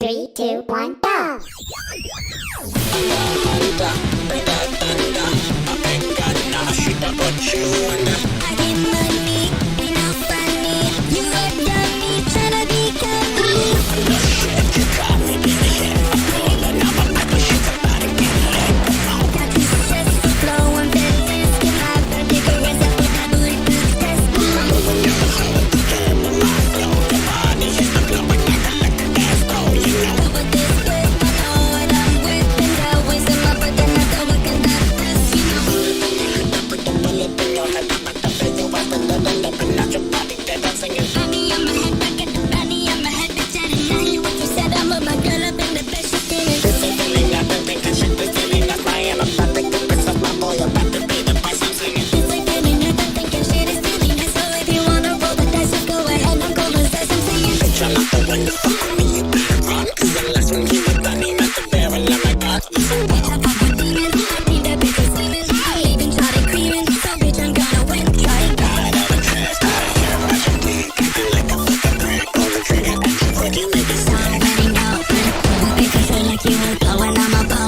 3, 2, 1, go! I get money, ain't no funny. You have done me, tryna be got you successful, flow and feelings. Get my ridiculous up with that booty good test. But this good, I know what I'm with. And always in my butt, and I don't look at that test, you know. Honey, I'm a head back at the bunny, I'm a head bitch at a 9. What you said, I'm a my girl up in the bed, she didn't. This ain't feeling nothing, think that shit is feeling not right. I'm about to go piss off my boy, about to be the voice I'm singing. This ain't feeling nothing, thinking shit is feeling nice. So if you wanna roll the dice, just go ahead, I'm gonna say some singing. Bitch, I'm not the one to fuck with me, you better run. Cause the last one he was done, he meant to bear a lot like God. I fuck with demons, I think that bitch is semen. I even started creaming, so bitch, I'm gonna win. Try it. I already know, because I like you was blowing on my phone.